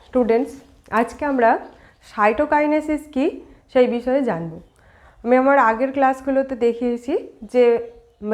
Students, আজকে আমরা cytokinesis কি সেই বিষয়ে জানব। আমি আমার আগের ক্লাসগুলোতে দেখিয়েছি যে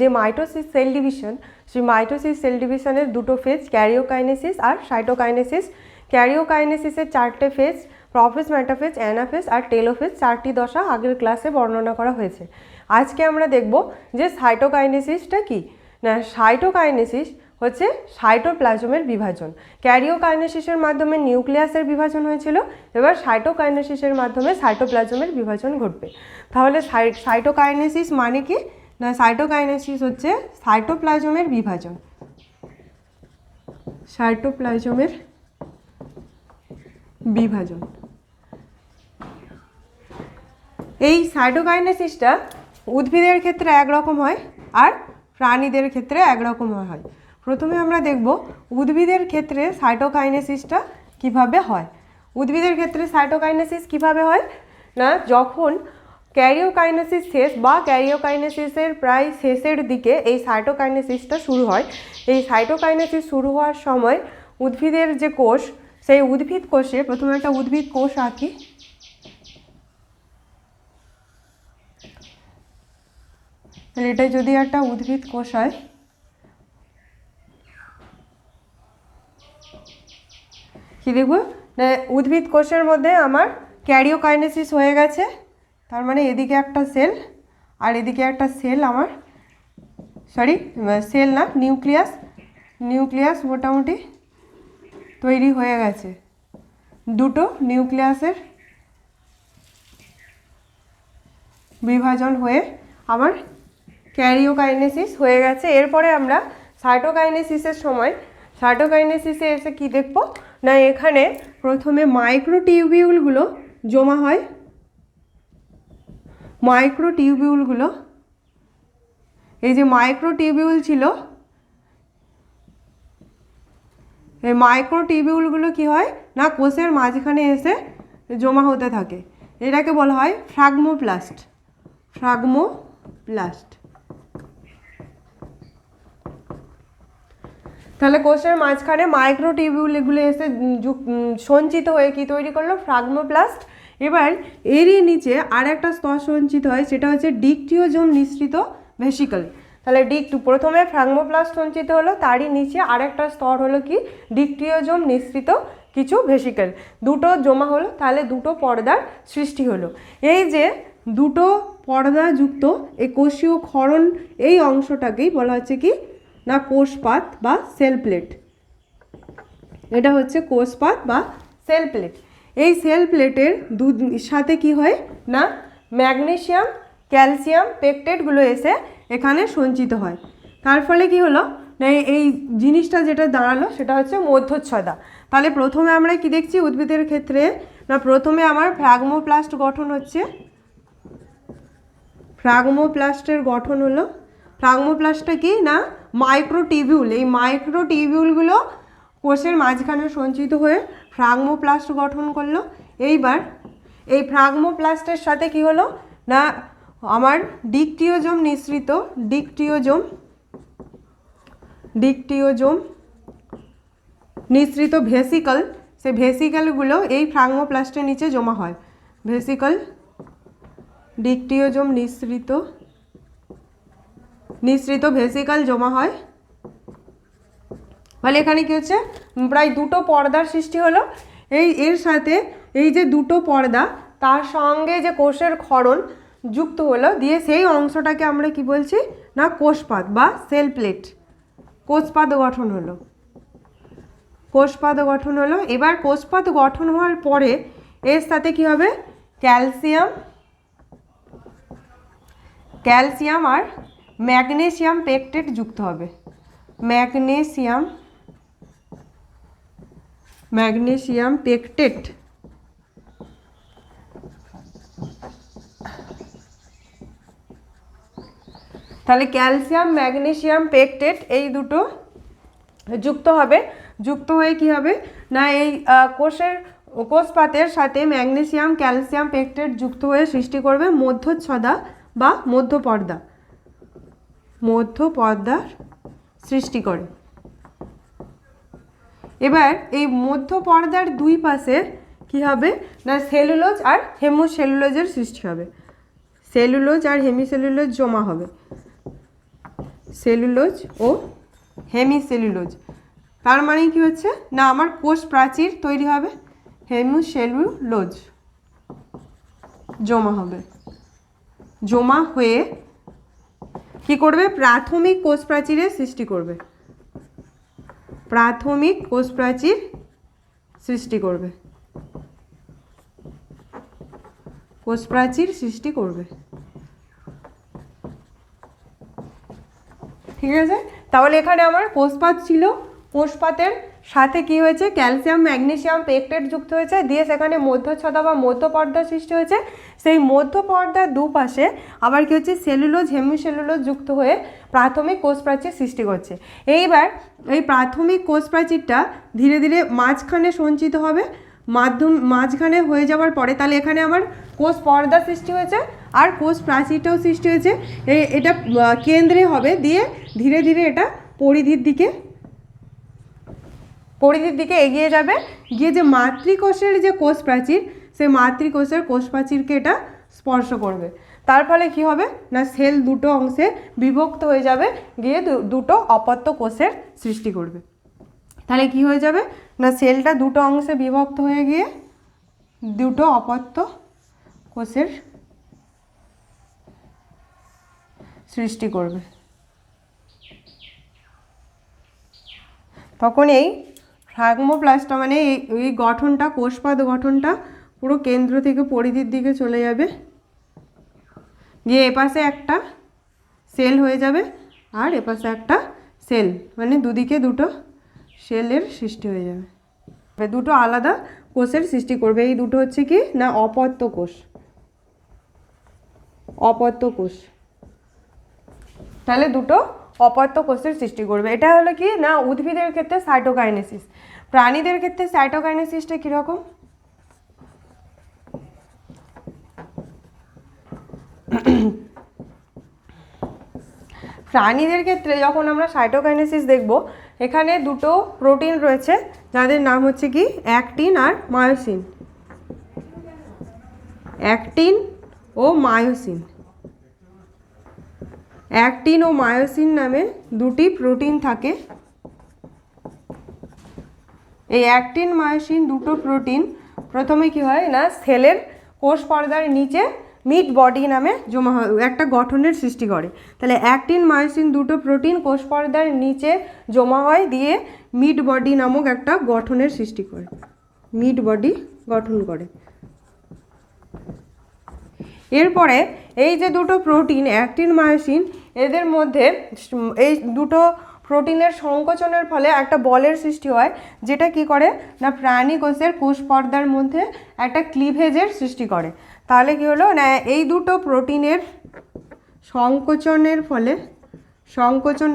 যে মাইটোসিস সেল ডিভিশন, সেই মাইটোসিস সেল ডিভিশনের দুটো ফেজ, ক্যারিওকাইনেসিস আর সাইটোকাইনেসিস। ক্যারিওকাইনেসিসের চারটে ফেজ, প্রোফেজ, মেটাফেজ, অ্যানাফেজ আর টেলোফেজ, চারটি দশা আগের ক্লাসে বর্ণনা করা হয়েছে। আজকে আমরা দেখব যে সাইটোকাইনেসিসটা কি না। সাইটোকাইনেসিস হচ্ছে সাইটোপ্লাজমের বিভাজন। ক্যারিওকাইনেসিসের মাধ্যমে নিউক্লিয়াসের বিভাজন হয়েছিল, এবার সাইটোকাইনেসিসের মাধ্যমে সাইটোপ্লাজমের বিভাজন ঘটবে। তাহলে সাইটোকাইনেসিস মানে কি না, সাইটোকাইনেসিস হচ্ছে সাইটোপ্লাজমের বিভাজন। সাইটোপ্লাজমের বিভাজন। এই সাইটোকাইনেসিসটা উদ্ভিদের ক্ষেত্রে একরকম হয় আর প্রাণীদের ক্ষেত্রে একরকম হয়। প্রথমে আমরা দেখব উদ্ভিদের ক্ষেত্রে সাইটোকাইনেসিসটা কিভাবে হয়। উদ্ভিদের ক্ষেত্রে সাইটোকাইনেসিস কিভাবে হয় না, যখন ক্যারিওকাইনেসিস শেষ বা ক্যারিওকাইনেসিসের প্রায় শেষের দিকে এই সাইটোকাইনেসিসটা শুরু হয়। এই সাইটোকাইনেসিস শুরু হওয়ার সময় উদ্ভিদের যে কোষ, সেই উদ্ভিদ কোষে প্রথমে একটা উদ্ভিদ কোষ আঁকি। তাহলে এটা যদি একটা উদ্ভিদ কোষ হয়, কি দেখব না, উদ্ভিদ কোষের মধ্যে আমার ক্যারিওকাইনেসিস হয়ে গেছে। তার মানে এদিকে একটা সেল আর এদিকে একটা সেল, আমার সেল না, নিউক্লিয়াস মোটামুটি তৈরি হয়ে গেছে। দুটো নিউক্লিয়াসের বিভাজন হয়ে আমার ক্যারিওকাইনেসিস হয়ে গেছে। এরপরে আমরা সাইটোকাইনেসিসের সময়, সাইটোকাইনেসিসে এসে কি দেখব না, এখানে প্রথমে মাইক্রোটিউবিউলগুলো জমা হয়। মাইক্রোটিউবিউলগুলো, এই যে মাইক্রোটিউবিউল ছিল, এই মাইক্রোটিউবিউলগুলো কি হয় না, কোষের মাঝখানে এসে জমা হতে থাকে। এটাকে বলা হয় ফ্রাগমোপ্লাস্ট। তাহলে কোষের মাঝখানে মাইক্রোটিউবিউল এগুলো এসে সঞ্চিত হয়ে কি তৈরি করলো, ফ্রাগমোপ্লাস্ট। এবার এরই নিচে আর একটা স্তর সঞ্চিত হয়, সেটা হচ্ছে ডিকটিওজোম নিঃসৃত ভেসিকল। তাহলে প্রথমে ফ্রাগমোপ্লাস্ট সঞ্চিত হলো, তারই নিচে আরেকটা স্তর হলো কি, ডিকটিওজোম নিঃসৃত কিছু ভেসিকল। দুটো জমা হলো, তাহলে দুটো পর্দার সৃষ্টি হলো। এই যে দুটো পর্দা যুক্ত এই কোষীয় ক্ষরণ, এই অংশটাকেই বলা হচ্ছে কি না কোষপাত বা সেল প্লেট। এটা হচ্ছে কোষপাত বা সেল প্লেট। এই সেল প্লেটের সাথে কি হয় না, ম্যাগনেসিয়াম, ক্যালসিয়াম পেকটেটগুলো এসে এখানে সঞ্চিত হয়। তার ফলে কি হলো না, এই জিনিসটা যেটা দাঁড়ালো সেটা হচ্ছে মধ্যচ্ছদা। তাহলে প্রথমে আমরা কি দেখছি উদ্ভিদের ক্ষেত্রে না, প্রথমে আমার ফ্রাগমোপ্লাস্ট গঠন হচ্ছে। ফ্রাগমোপ্লাস্টের গঠন হলো, ফ্রাগমোপ্লাস্টটা কি না মাইক্রোটিউবিউল। এই মাইক্রোটিউবিউলগুলো কোষের মাঝখানে সঞ্চিত হয়ে ফ্রাগমোপ্লাস্ট গঠন করলো। এইবার এই ফ্রাগমোপ্লাস্টের সাথে কি হলো না, আমার ডিকটিওজোম নিঃসৃত ভেসিকল, সেই ভেসিকলগুলো এই ফ্রাগমোপ্লাস্টের নিচে জমা হয়। ভেসিকল, ডিকটিওজোম নিঃসৃত ভেসিকল জমা হয়। ফলে এখানে কি হচ্ছে, প্রায় দুটো পর্দার সৃষ্টি হলো। এর সাথে এই যে দুটো পর্দা, তার সঙ্গে যে কোষের ক্ষরণ যুক্ত হলো, দিয়ে সেই অংশটাকে আমরা কি বলছি না কোষপাত বা সেল প্লেট। কোষপাত গঠন হলো। এবার কোষপাত গঠন হওয়ার পরে এর সাথে কি হবে, ক্যালসিয়াম আর ম্যাগনেসিয়াম পেকটেট যুক্ত হবে। Magnesium pectate. তাহলে ক্যালসিয়াম, ম্যাগনেসিয়াম পেকটেট এই দুটো যুক্ত হবে। যুক্ত হয়ে কি হবে না, এই কোষপাতের সাথে ম্যাগনেসিয়াম, ক্যালসিয়াম পেকটেট যুক্ত হয়ে সৃষ্টি করবে মধ্যচ্ছদা বা মধ্যপর্দার সৃষ্টি করে। এবার এই মধ্য পর্দার দুই পাশে কি হবে না সেলুলোজ আর হেমিসেলুলোজের সৃষ্টি হবে, সেলুলোজ আর হেমিসেলুলোজ জমা হবে, সেলুলোজ ও হেমিসেলুলোজ। তার মানে কি হচ্ছে না আমার কোষ প্রাচীর তৈরি হবে, হেমিসেলুলোজ জমা হবে, জমা হয়ে কি করবে প্রাথমিক কোষ প্রাচীরের সৃষ্টি করবে, প্রাথমিক কোষ প্রাচীর সৃষ্টি করবে, কোষ প্রাচীর সৃষ্টি করবে। ঠিক আছে, তাহলে এখানে আমার কোষপাত ছিল, কোষপাতের সাথে কি হয়েছে ক্যালসিয়াম ম্যাগনেসিয়াম পেকটেট যুক্ত হয়েছে, দিয়ে সেখানে মধ্যচ্ছদা বা মধ্যপর্দা সৃষ্টি হয়েছে। সেই মধ্যপর্দার দুপাশে আবার কি হচ্ছে সেলুলোজ হেমিসেলুলোজ যুক্ত হয়ে প্রাথমিক কোষ প্রাচীর সৃষ্টি করছে। এইবার এই প্রাথমিক কোষ প্রাচীরটা ধীরে ধীরে মাঝখানে সঞ্চিত হবে, মাঝখানে হয়ে যাওয়ার পরে তাহলে এখানে আমার কোষ পর্দা সৃষ্টি হয়েছে আর কোষ প্রাচীরটাও সৃষ্টি হয়েছে, এটা কেন্দ্রে হবে, দিয়ে ধীরে ধীরে এটা পরিধির দিকে এগিয়ে যাবে, গিয়ে যে মাতৃকোষের যে কোষ প্রাচীর সেই মাতৃকোষের কোষ প্রাচীরকে এটা স্পর্শ করবে। তার ফলে কি হবে না সেল দুটো অংশে বিভক্ত হয়ে যাবে, গিয়ে দুটো অপত্য কোষের সৃষ্টি করবে। তাহলে কি হয়ে যাবে না সেলটা দুটো অংশে বিভক্ত হয়ে গিয়ে দুটো অপত্য কোষের সৃষ্টি করবে। তখন এই ফ্রাগমোপ্লাস্টটা মানে এই গঠনটা কোষপাত গঠনটা পুরো কেন্দ্র থেকে পরিধির দিকে চলে যাবে, গিয়ে এপাশে একটা সেল হয়ে যাবে আর এপাশে একটা সেল, মানে দুদিকে দুটো সেলের সৃষ্টি হয়ে যাবে, দুটো আলাদা কোষের সৃষ্টি করবে। এই দুটো হচ্ছে কি না অপত্য কোষ, অপত্য কোষ, তাহলে দুটো অপত্য কোষের সৃষ্টি করবে। এটা হলো কি না উদ্ভিদের ক্ষেত্রে সাইটোকাইনেসিস। প্রাণীদের ক্ষেত্রে সাইটোকাইনেসিসটা কীরকম, প্রাণীদের ক্ষেত্রে যখন আমরা সাইটোকাইনেসিস দেখব এখানে দুটো প্রোটিন রয়েছে যাদের নাম হচ্ছে কি অ্যাক্টিন আর মায়োসিন, অ্যাক্টিন ও মায়োসিন, অ্যাক্টিন ও মায়োসিন নামে দুটি প্রোটিন থাকে। এই অ্যাক্টিন মায়োসিন দুটো প্রোটিন প্রথমে কি হয় না সেলের কোষ পর্দার নিচে মিড বডি নামে জমা হয়, একটা গঠনের সৃষ্টি করে। তাহলে অ্যাক্টিন মায়োসিন দুটো প্রোটিন কোষ পর্দার নিচে জমা হয়, দিয়ে মিড বডি নামক একটা গঠনের সৃষ্টি করে, মিড বডি গঠন করে। এরপরে এই যে দুটো প্রোটিন অ্যাক্টিন মায়োসিন এদের মধ্যে এই দুটো প্রোটিনের সংকোচনের ফলে একটা বলের সৃষ্টি হয়, যেটা কি করে না প্রাণী কোষের কোষ পর্দার মধ্যে একটা ক্লিভেজের সৃষ্টি করে। তাহলে কি হলো না এই দুটো প্রোটিনের সংকোচনের ফলে, সংকোচন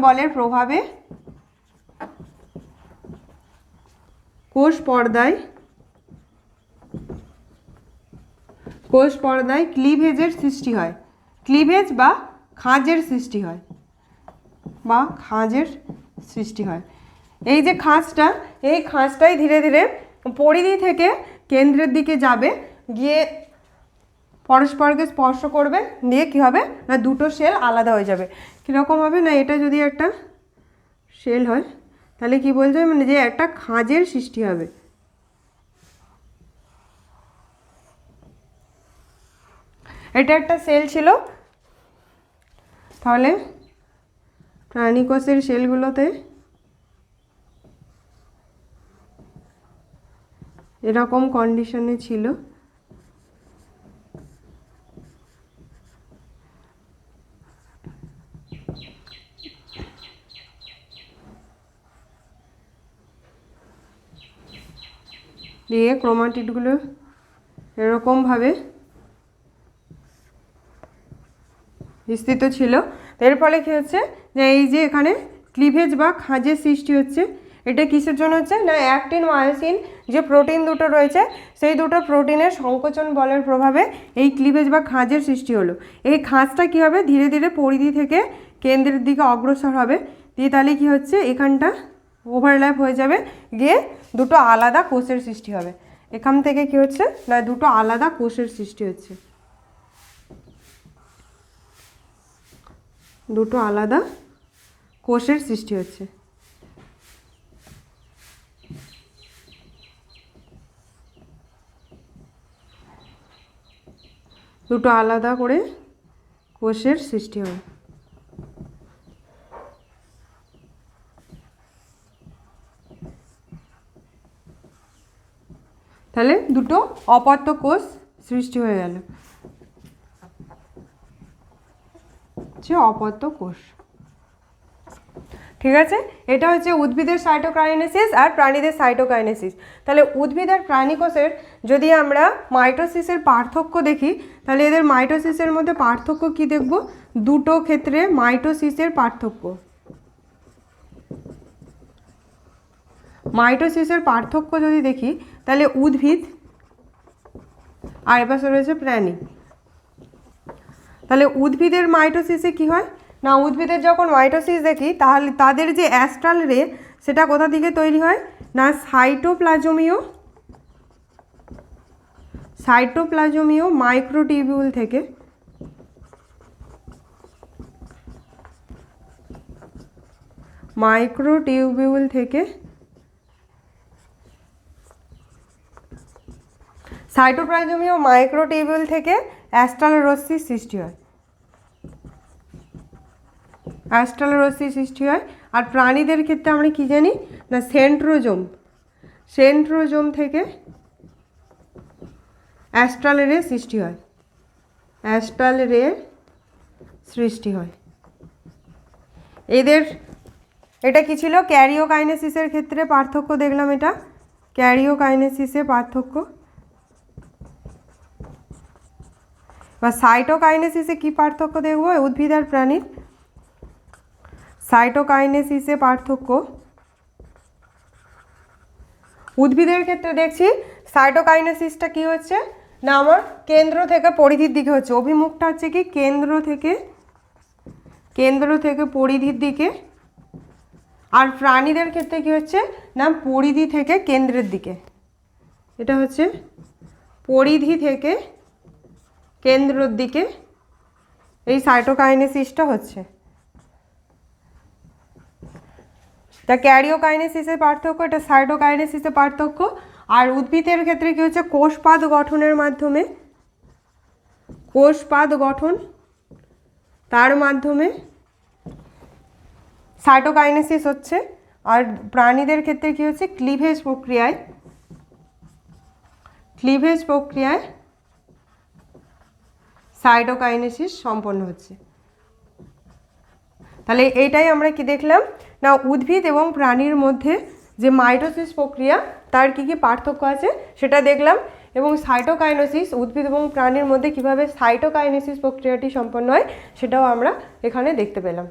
বলের প্রভাবে কোষ পর্দায় ক্লিভেজের সৃষ্টি হয়, ক্লিভেজ বা খাঁজের সৃষ্টি হয়, এই যে খাঁজটা, এই খাঁজটাই ধীরে ধীরে পরিধি থেকে কেন্দ্রের দিকে যাবে, গিয়ে পরস্পরকে স্পর্শ করবে, দিয়ে কী হবে না দুটো সেল আলাদা হয়ে যাবে। কীরকম হবে না এটা যদি একটা সেল হয় তাহলে কি বলতে হবে মানে যে একটা খাঁজের সৃষ্টি হবে। এটা একটা সেল ছিল, তাহলে প্রাণী কোষের সেলগুলোতে এরকম কন্ডিশনে ছিল। দিয়ে ক্রোমাটিডগুলো এরকমভাবে বিস্তৃত ছিল। এর ফলে কী হচ্ছে যে এই যে এখানে ক্লিভেজ বা খাঁজের সৃষ্টি হচ্ছে, এটা কিসের জন্য হচ্ছে না অ্যাক্টিন মায়োসিন যে প্রোটিন দুটো রয়েছে সেই দুটো প্রোটিনের সংকোচন বলের প্রভাবে এই ক্লিভেজ বা খাঁজের সৃষ্টি হলো। এই খাঁজটা কী হবে ধীরে ধীরে পরিধি থেকে কেন্দ্রের দিকে অগ্রসর হবে, দিয়ে তাহলে কী হচ্ছে এখানটা ওভারল্যাপ হয়ে যাবে, গিয়ে দুটো আলাদা কোষের সৃষ্টি হবে। এখান থেকে কি হচ্ছে না দুটো আলাদা কোষের সৃষ্টি হচ্ছে, দুটো আলাদা কোষের সৃষ্টি হচ্ছে। দুটো আলাদা করে কোষের সৃষ্টি হবে। তাহলে দুটো অপত্য কোষ সৃষ্টি হয়ে গেল, যে অপত্য কোষ। ঠিক আছে, এটা হচ্ছে উদ্ভিদের সাইটোকাইনেসিস আর প্রাণীদের সাইটোকাইনেসিস। তাহলে উদ্ভিদ আর প্রাণী কোষের যদি আমরা মাইটোসিসের পার্থক্য দেখি, তাহলে এদের মাইটোসিসের মধ্যে পার্থক্য কি দেখব, দুটো ক্ষেত্রে মাইটোসিসের পার্থক্য। মাইটোসিসের পার্থক্য যদি দেখি তাহলে উদ্ভিদ আর এপাশে রয়েছে প্রাণী। তাহলে উদ্ভিদের মাইটোসিসে কি হয় না, উদ্ভিদের যখন মাইটোসিস দেখি তাহলে তাদের যে অ্যাস্ট্রাল রে সেটা কোথা থেকে তৈরি হয় না, সাইটোপ্লাজমীয় মাইক্রোটিউবিউল থেকে। মাইক্রোটিউবিউল থেকে সাইটোপ্লাজমীয় মাইক্রোটিউবিউল থেকে অ্যাস্ট্রাল রশ্মির সৃষ্টি হয়, অ্যাস্ট্রাল রশ্মির সৃষ্টি হয়। আর প্রাণীদের ক্ষেত্রে আমরা কি জানি না, সেন্ট্রোজোম থেকে অ্যাস্ট্রাল রে সৃষ্টি হয়, অ্যাস্ট্রাল রে সৃষ্টি হয়। এদের এটা কি ছিল, ক্যারিওকাইনেসিসের ক্ষেত্রে পার্থক্য দেখলাম, এটা ক্যারিওকাইনেসিসে পার্থক্য। বা সাইটোকাইনেসিসে কি পার্থক্য দেখব, উদ্ভিদ আর প্রাণীর সাইটোকাইনেসিসে পার্থক্য। উদ্ভিদের ক্ষেত্রে দেখছি সাইটোকাইনেসিসটা কি হচ্ছে না, আমার কেন্দ্র থেকে পরিধির দিকে হচ্ছে, অভিমুখটা হচ্ছে কি কেন্দ্র থেকে পরিধির দিকে। আর প্রাণীদের ক্ষেত্রে কি হচ্ছে না, পরিধি থেকে কেন্দ্রের দিকে। এটা হচ্ছে পরিধি থেকে কেন্দ্রের দিকে এই সাইটোকাইনেসিসটা হচ্ছে। তা ক্যারিওকাইনেসিসের পার্থক্য, এটা সাইটোকাইনেসিসের পার্থক্য। আর উদ্ভিদের ক্ষেত্রে কি হচ্ছে, কোষপাদ গঠনের মাধ্যমে, কোষপাদ গঠন তার মাধ্যমে সাইটোকাইনেসিস হচ্ছে। আর প্রাণীদের ক্ষেত্রে কি হচ্ছে, ক্লিভেজ প্রক্রিয়ায় সাইটোকাইনেসিস সম্পন্ন হচ্ছে। তাহলে এইটাই আমরা কি দেখলাম না, উদ্ভিদ এবং প্রাণীর মধ্যে যে মাইটোসিস প্রক্রিয়া তার কি কি পার্থক্য আছে সেটা দেখলাম, এবং সাইটোকাইনেসিস উদ্ভিদ এবং প্রাণীর মধ্যে কিভাবে সাইটোকাইনেসিস প্রক্রিয়াটি সম্পন্ন হয় সেটাও আমরা এখানে দেখতে পেলাম।